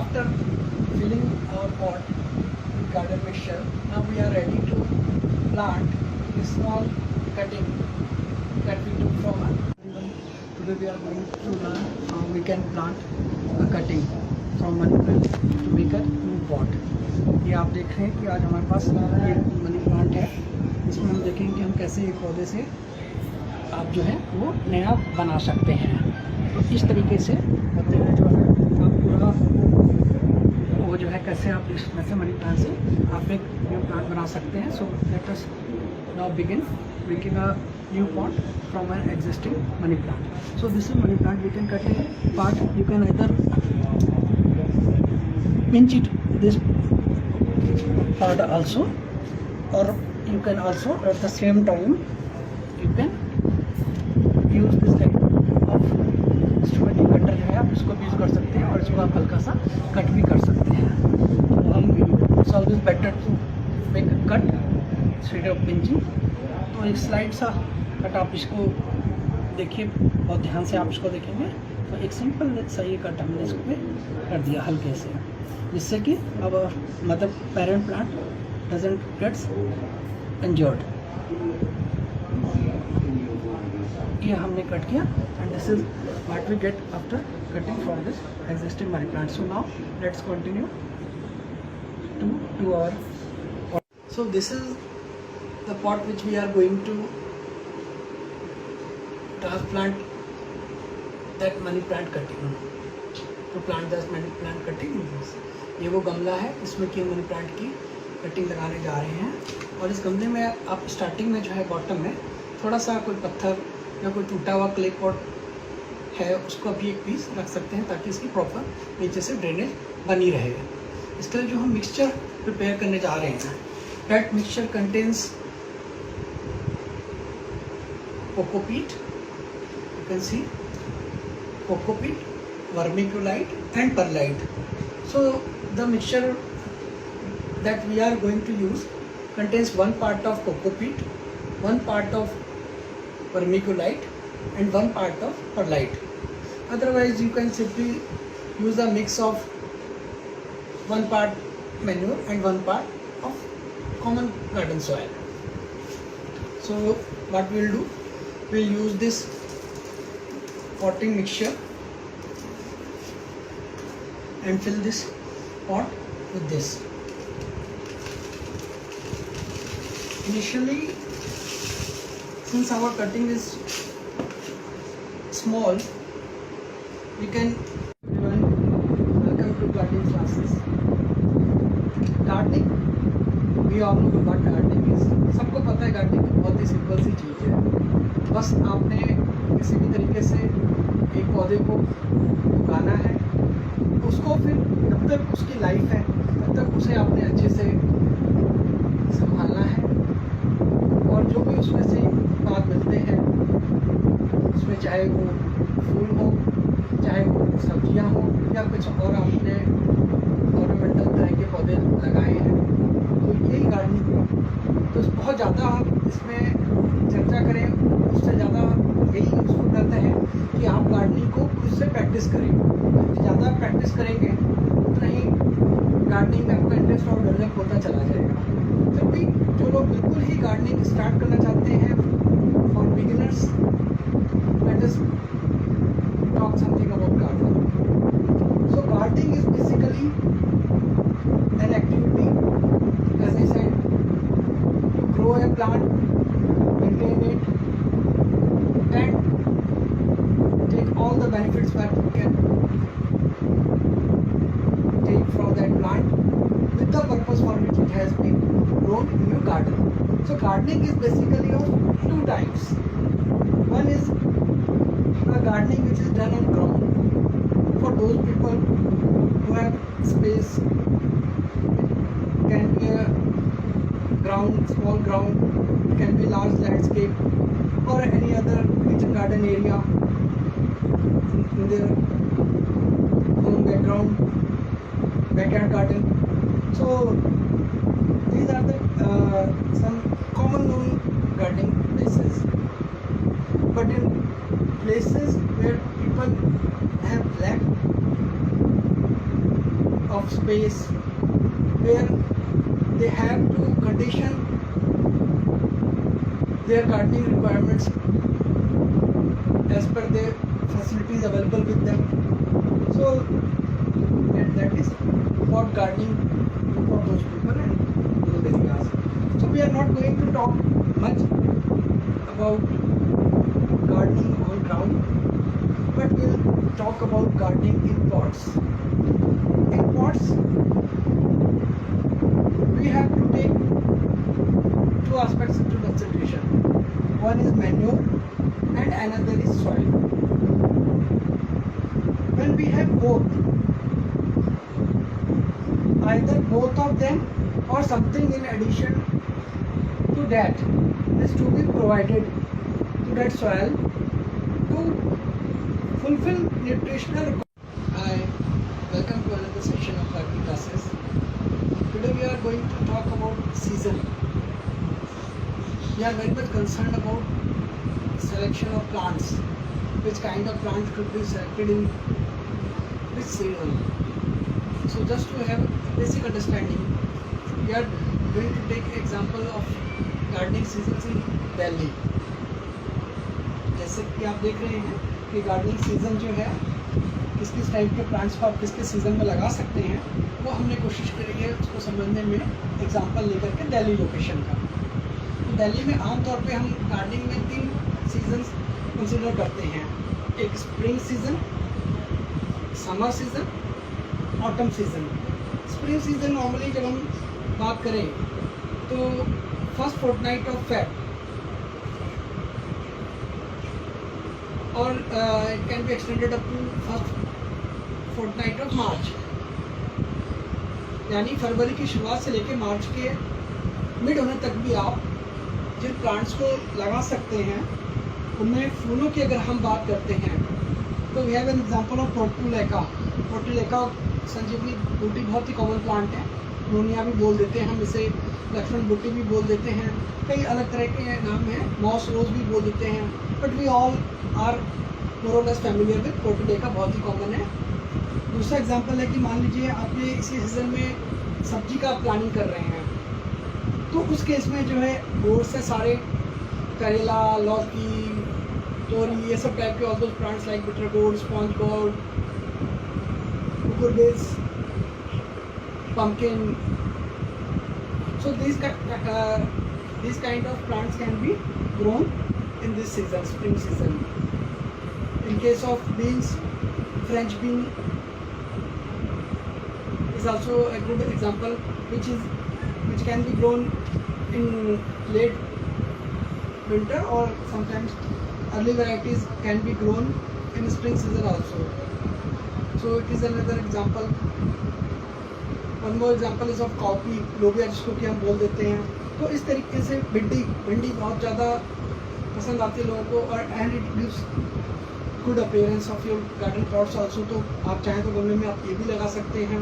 after filling our pot with garden mixture, now we are ready to plant a small cutting that we took from our. Today we are going to learn how we can plant a cutting from money plant to make a new pot. ये आप देख रहे हैं कि आज हमारे पास ये money plant है, इसमें हम देखेंगे कि हम कैसे एक पौधे से आप जो है वो नया बना सकते हैं। तो इस तरीके से होते हुए जो है आप पूरा वो जो है कैसे आप इसमें से मनी प्लांट से आप एक न्यू प्लांट बना सकते हैं। So let us now begin making a new pot from an existing money plant. So this is money plant. We can cut a part. You can either pinch it this part also, or you can also at the same time you can use this type of instrument cutter जो है आप इसको भी use कर सकते हैं और इसको आप हल्का सा कट भी कर सकते हैं। तो हम it's always better to make a cut instead of pinching. तो एक स्लाइड सा कट आप इसको देखिए, बहुत ध्यान से आप इसको देखेंगे तो एक सिंपल सा ये कट हमने इसको कर दिया हल्के से, जिससे कि अब मतलब parent plant doesn't gets injured. ये हमने कट किया and this is what we get after cutting from this existing money plant. So now let's continue to do our pot. So this is the pot which we are going to transplant that money plant cutting, to plant that money plant cutting in this. ये वो गमला है, इसमें कि money plant की cutting लगाने जा रहे हैं। और इस गमले में आप स्टार्टिंग में जो है बॉटम में थोड़ा सा कोई पत्थर या कोई टूटा हुआ क्ले पॉट है उसको अभी एक पीस रख सकते हैं ताकि इसकी प्रॉपर नीचे से ड्रेनेज बनी रहे। इसके लिए जो हम मिक्सचर प्रिपेयर करने जा रहे हैं, that mixture contains cocopeat, you can see cocopeat, vermiculite and perlite. So the mixture that we are going to use contains one part of cocopeat, one part of vermiculite and one part of perlite. Otherwise you can simply use a mix of one part manure and one part of common garden soil. So what we'll do, we'll use this potting mixture and fill this pot with this. Initially, since our cutting is small, we can welcome to gardening classes. Gardening, we all know what gardening is. सबको पता है gardening बहुत ही simple सी चीज़ है। बस आपने किसी भी तरीके से एक पौधे को उगाना है, उसको फिर जब तक उसकी लाइफ है तब तक उसे आपने अच्छे से संभालना है। और जो भी उसमें से उत्पाद मिलते हैं, उसमें चाहे वो फूल हो, चाहे वो सब्जियां हो या कुछ और आपने ऑर्नामेंटल तरह के पौधे लगाए हैं, तो यही गार्डनिंग। तो बहुत ज़्यादा इसमें चर्चा करें उससे ज़्यादा यही यूज़फुल रहता है कि आप गार्डनिंग को खुद से प्रैक्टिस करें। ज़्यादा प्रैक्टिस करेंगे उतना ही गार्डनिंग में आपका इंटरेस्ट और डेवलप होता चला जाएगा। जब भी जो लोग बिल्कुल ही गार्डनिंग स्टार्ट करना चाहते हैं, for beginners, let us talk something about gardening. So gardening is basically an activity, as I said, to grow a plant, maintain it and take all the benefits that you can take from that plant with the purpose for which it has been grown in your garden. So gardening is basically of two types. One is a gardening which is done on ground for those people who have space. It can be a ground, small ground, it can be large landscape or any other kitchen garden area in their home background, backyard garden. So these are the some common known gardening places. But in places where people have lack of space where they have to condition their gardening requirements as per the facilities available with them. So that is about gardening for those people and those areas. So we are not going to talk much about gardening on ground, but we'll talk about gardening in pots. In pots, we have to take two aspects into consideration. One is manure and another is soil. When we have both, either both of them or something in addition to that is to be provided to that soil to fulfill nutritional requirements. Hi, welcome to another session of gardening classes. Today we are going to talk about season. We are very much concerned about selection of plants. Which kind of plants could be selected in which season. So just to have a basic understanding, we are going to take example of gardening season in Delhi. जैसे कि आप देख रहे हैं कि gardening season जो है किस किस टाइप के प्लांट्स को आप किस किस सीज़न में लगा सकते हैं, वो हमने कोशिश करी है उसको समझने में एग्जांपल लेकर के दिल्ली लोकेशन का. तो दिल्ली में आमतौर पे हम गार्डनिंग में 3 सीजन्स कंसिडर करते हैं. एक spring season, summer season, autumn season. Spring season normally जब हम बात करें तो फर्स्ट फोर्टनाइट ऑफ फेब और it can be extended up to first fortnight of March. यानी फरवरी की शुरुआत से लेकर मार्च के मिड होने तक भी आप जिन प्लांट्स को लगा सकते हैं उनमें फूलों की अगर हम बात करते हैं तो we have an example of portulaca. Portulaca Sanjeevani बूटी बहुत ही कॉमन प्लांट है. नोनिया भी बोल देते हैं हम इसे, लक्ष्मण बूटी भी बोल देते हैं, कई अलग तरह के नाम हैं, मॉस रोज भी बोल देते हैं. But we all are more or less familiar with पोर्टुलेका, बहुत ही कॉमन है. दूसरा एग्जांपल है कि मान लीजिए आपने इसी सीज़न में सब्जी का प्लानिंग कर रहे हैं तो उस केस में जो है गोड़ से सारे करेला, लौकी, तोरी, ये सब टाइप के all those plants like bitter गोड, स्पॉन्ज गोड, कुकुरबिस, pumpkin. So these kind of plants can be grown in this season, spring season. In case of beans, French bean is also a good example, which can be grown in late winter, or sometimes early varieties can be grown in spring season also. So it is another example. One more example is of copy, लोबिया जिसको कि हम बोल देते हैं. तो इस तरीके से भिंडी बहुत ज़्यादा पसंद आती है लोगों को, और and it gives good appearance of your garden plots also. तो आप चाहें तो गमले में आप ये भी लगा सकते हैं.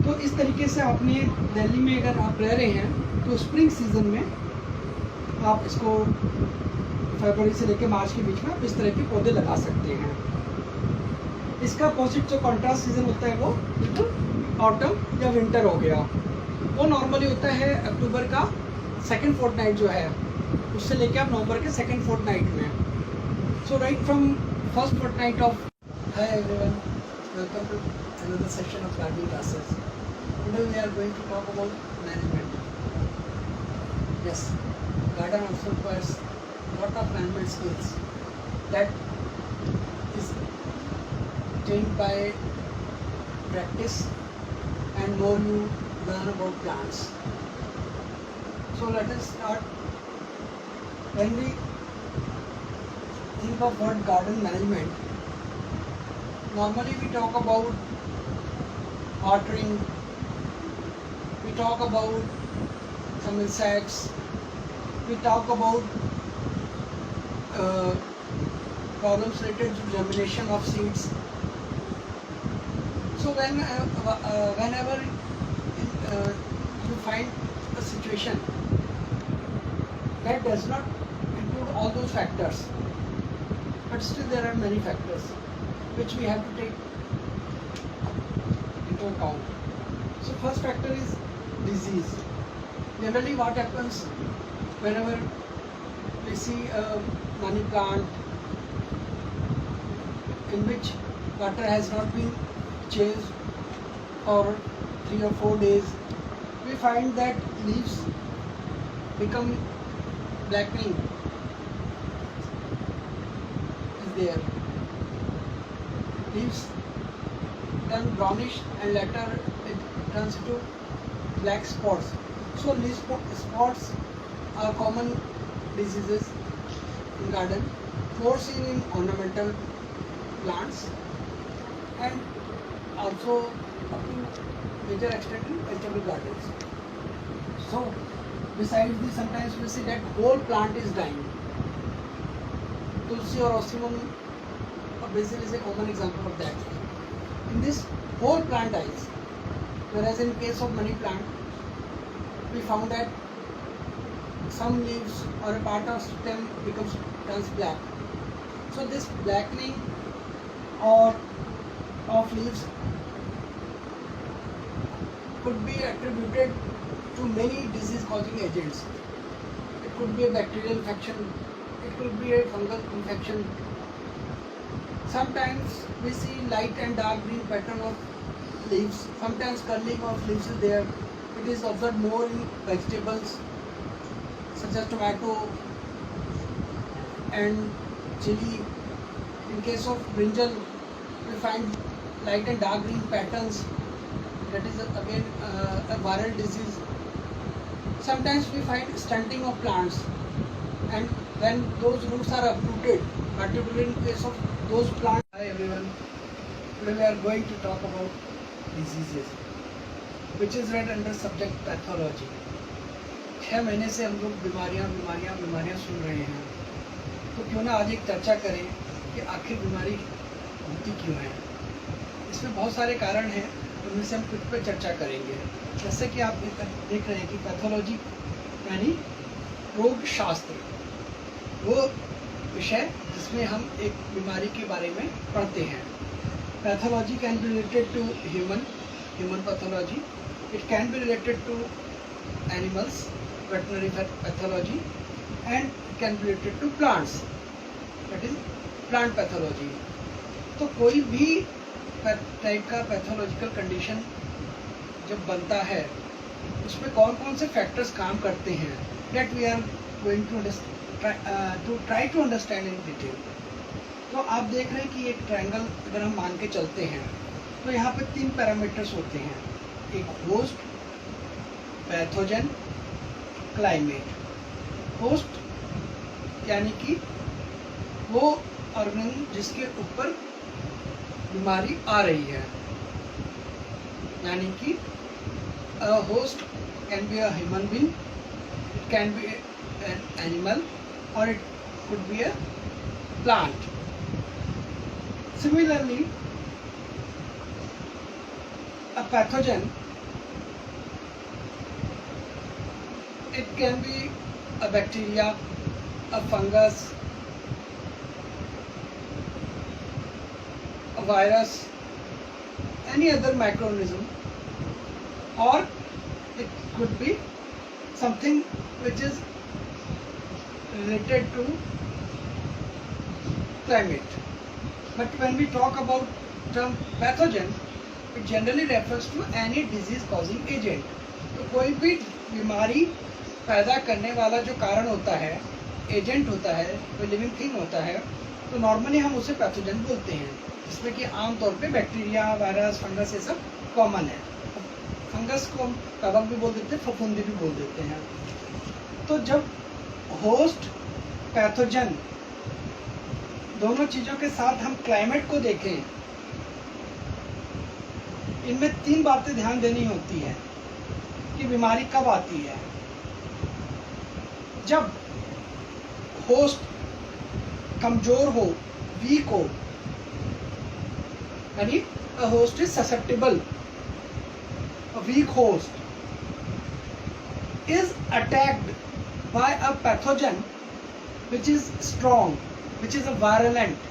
तो इस तरीके से अपने दिल्ली में अगर आप रह रहे हैं तो स्प्रिंग सीजन में आप इसको फरवरी से लेकर मार्च के बीच में आप इस तरह के पौधे लगा सकते हैं. इसका अपोजिट जो कॉन्ट्रास्ट सीजन होता है वो बिल्कुल ऑटम या विंटर हो गया. वो नॉर्मली होता है अक्टूबर का सेकंड फोर्टनाइट जो है उससे लेके आप नवंबर के सेकंड फोर्टनाइट में. So right from first fortnight of. Hi everyone, welcome to another session of gardening classes. Today we are going to talk about management. Yes, garden also requires lot of management skills that is gained by practice and more you learn about plants. So let us start. When we think of word garden management, normally we talk about watering, we talk about some insects, we talk about problems related to germination of seeds. So whenever you find a situation that does not include all those factors, but still there are many factors which we have to take into account. So first factor is disease. Generally what happens whenever we see a money plant in which water has not been changed for 3 or 4 days, we find that leaves become blackening is there. Leaves turn brownish and later it turns into black spots. So leaf spots are common diseases in garden, more seen in ornamental plants and also up to major extent in vegetable gardens. So besides this, sometimes we see that whole plant is dying. Tulsi or Ocimum or basil is a common example of that. In this, whole plant dies, whereas in case of money plant, we found that some leaves or a part of stem turns black. So this blackening or of leaves could be attributed to many disease-causing agents. It could be a bacterial infection, it could be a fungal infection. Sometimes we see light and dark green pattern of leaves. Sometimes curling of leaves is there. It is observed more in vegetables such as tomato and chili. In case of brinjal, we find light and dark green patterns. That is again a viral disease. Sometimes we find stunting of plants, and when those roots are uprooted, particularly in case of those plants. Hi everyone, today we are going to talk about diseases, which is read under subject pathology. 6 महीने से हम लोग बीमारियां सुन रहे हैं, तो क्यों ना आज एक चर्चा करें कि आखिर बीमारी होती क्यों है। इसमें बहुत सारे कारण हैं, उनमें से हम कुछ पर चर्चा करेंगे। जैसे कि आप देख रहे हैं कि पैथोलॉजी यानी रोग शास्त्र, वो विषय जिसमें हम एक बीमारी के बारे में पढ़ते हैं। Pathology can be related to human pathology, it can be related to animals, veterinary pathology, and can be related to plants, that is plant pathology. तो कोई भी टाइप का पैथोलॉजिकल कंडीशन जब बनता है, उसमें कौन कौन से फैक्टर्स काम करते हैं, that we are going to try to understand in detail. तो आप देख रहे हैं कि एक ट्रायंगल अगर हम मान के चलते हैं, तो यहाँ पे 3 पैरामीटर्स होते हैं, एक होस्ट, पैथोजन, क्लाइमेट। होस्ट यानी कि वो ऑर्गेनिज्म जिसके ऊपर बीमारी आ रही है, यानी कि a host can be a human being, it can be an animal, or it could be a plant. Similarly, a pathogen, it can be a bacteria, a fungus, a virus, any other microorganism, or it could be something which is related to climate. But when we talk about term pathogen, it generally refers to any disease causing agent. तो कोई भी बीमारी पैदा करने वाला जो कारण होता है, एजेंट होता है, कोई लिविंग थिंग होता है, तो नॉर्मली हम उसे पैथोजन बोलते हैं, जिसमें कि आमतौर पे बैक्टीरिया, वायरस, फंगस ये सब कॉमन है। फंगस को हम कवक भी बोल देते हैं, फफूंदी भी बोल देते हैं। तो जब होस्ट, पैथोजन दोनों चीज़ों के साथ हम क्लाइमेट को देखें, इनमें 3 बातें ध्यान देनी होती है कि बीमारी कब आती है। जब होस्ट कमजोर हो, वीक हो, यानी a host is susceptible, a weak host is attacked by a pathogen which is strong, which is a virulent,